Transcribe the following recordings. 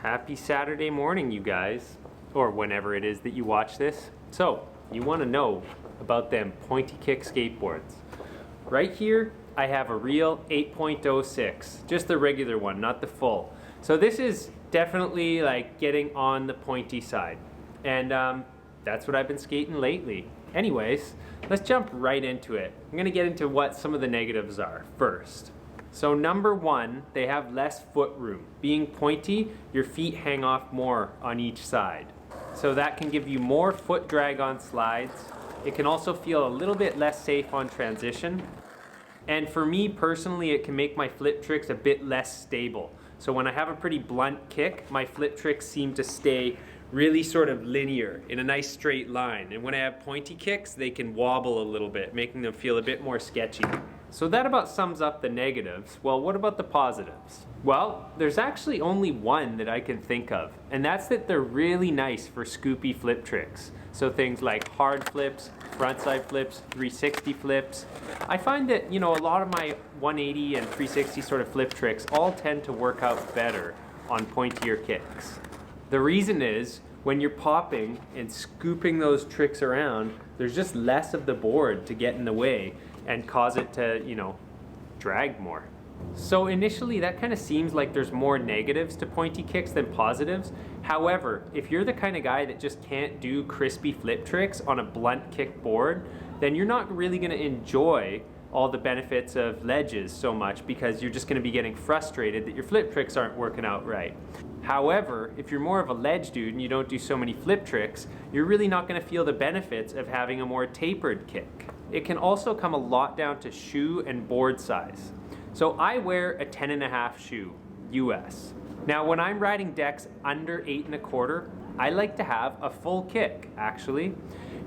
Happy Saturday morning, you guys, or whenever it is that you watch this. So, you want to know about them Pointy Kick skateboards. Right here, I have a real 8.06, just the regular one, not the full. So this is definitely like getting on the pointy side, and that's what I've been skating lately. Anyways, let's jump right into it. I'm gonna get into what some of the negatives are first. So number one, they have less foot room. Being pointy, your feet hang off more on each side. So that can give you more foot drag on slides. It can also feel a little bit less safe on transition. And for me personally, it can make my flip tricks a bit less stable. So when I have a pretty blunt kick, my flip tricks seem to stay really sort of linear in a nice straight line. And when I have pointy kicks, they can wobble a little bit, making them feel a bit more sketchy. So that about sums up the negatives. Well, what about the positives? Well, there's actually only one that I can think of, and that's that they're really nice for scoopy flip tricks. So things like hard flips, frontside flips, 360 flips. I find that, a lot of my 180 and 360 sort of flip tricks all tend to work out better on pointier kicks. The reason is, when you're popping and scooping those tricks around, there's just less of the board to get in the way and cause it to, drag more. So initially that kind of seems like there's more negatives to pointy kicks than positives. However, if you're the kind of guy that just can't do crispy flip tricks on a blunt kick board, then you're not really going to enjoy all the benefits of ledges so much, because you're just going to be getting frustrated that your flip tricks aren't working out right. However, if you're more of a ledge dude and you don't do so many flip tricks, you're really not going to feel the benefits of having a more tapered kick. It can also come a lot down to shoe and board size. So I wear a 10.5 shoe, US. Now when I'm riding decks under 8.25, I like to have a full kick, actually.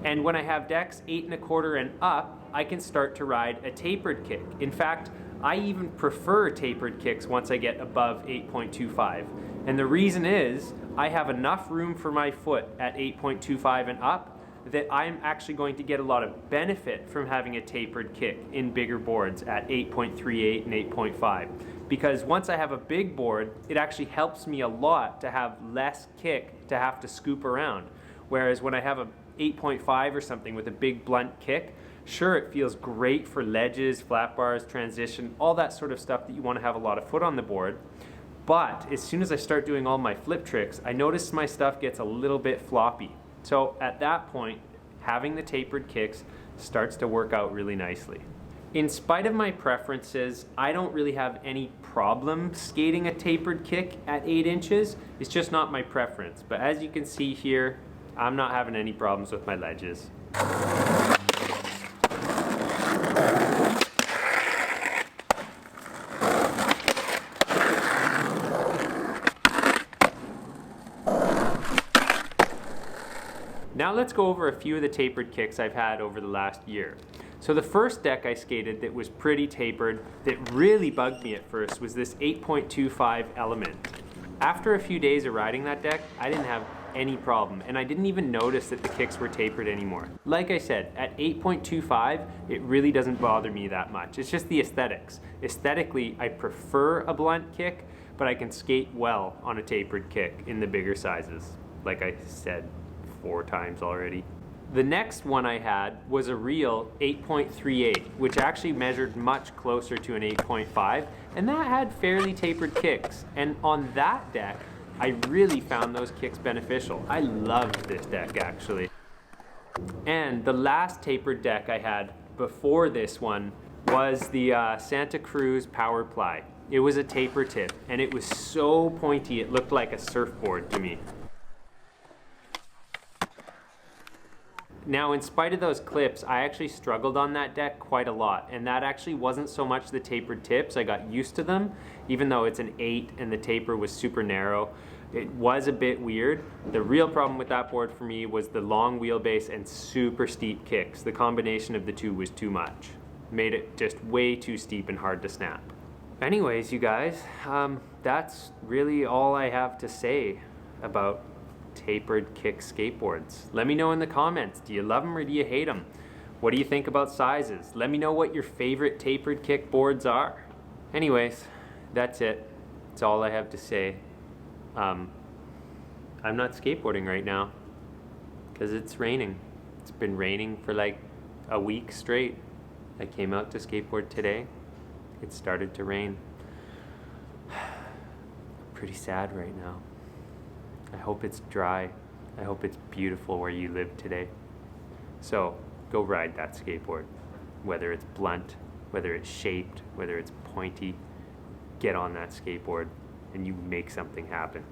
And when I have decks 8.25 and up, I can start to ride a tapered kick. In fact, I even prefer tapered kicks once I get above 8.25. And the reason is, I have enough room for my foot at 8.25 and up that I'm actually going to get a lot of benefit from having a tapered kick in bigger boards at 8.38 and 8.5. Because once I have a big board, it actually helps me a lot to have less kick to have to scoop around. Whereas when I have a 8.5 or something with a big blunt kick, sure, it feels great for ledges, flat bars, transition, all that sort of stuff that you want to have a lot of foot on the board. But as soon as I start doing all my flip tricks, I notice my stuff gets a little bit floppy. So at that point, having the tapered kicks starts to work out really nicely. In spite of my preferences, I don't really have any problem skating a tapered kick at 8 inches. It's just not my preference. But as you can see here, I'm not having any problems with my ledges. Now let's go over a few of the tapered kicks I've had over the last year. So the first deck I skated that was pretty tapered, that really bugged me at first, was this 8.25 Element. After a few days of riding that deck, I didn't have any problem, and I didn't even notice that the kicks were tapered anymore. Like I said, at 8.25, it really doesn't bother me that much. It's just the aesthetics. Aesthetically, I prefer a blunt kick, but I can skate well on a tapered kick in the bigger sizes, like I said 4 times already. The next one I had was a real 8.38, which actually measured much closer to an 8.5, and that had fairly tapered kicks. And on that deck, I really found those kicks beneficial. I loved this deck, actually. And the last tapered deck I had before this one was the Santa Cruz Power Ply. It was a taper tip, and it was so pointy it looked like a surfboard to me. Now, in spite of those clips, I actually struggled on that deck quite a lot, and that actually wasn't so much the tapered tips. I got used to them, even though it's an 8 and the taper was super narrow. It was a bit weird. The real problem with that board for me was the long wheelbase and super steep kicks. The combination of the two was too much. Made it just way too steep and hard to snap. Anyways, you guys, that's really all I have to say about tapered kick skateboards. Let me know in the comments, do you love them or do you hate them? What do you think about sizes? Let me know what your favorite tapered kick boards are. Anyways, that's it. That's all I have to say. I'm not skateboarding right now because it's raining. It's been raining for like a week straight. I came out to skateboard today. It started to rain. Pretty sad right now. I hope it's dry. I hope it's beautiful where you live today. So go ride that skateboard. Whether it's blunt, whether it's shaped, whether it's pointy, get on that skateboard and you make something happen.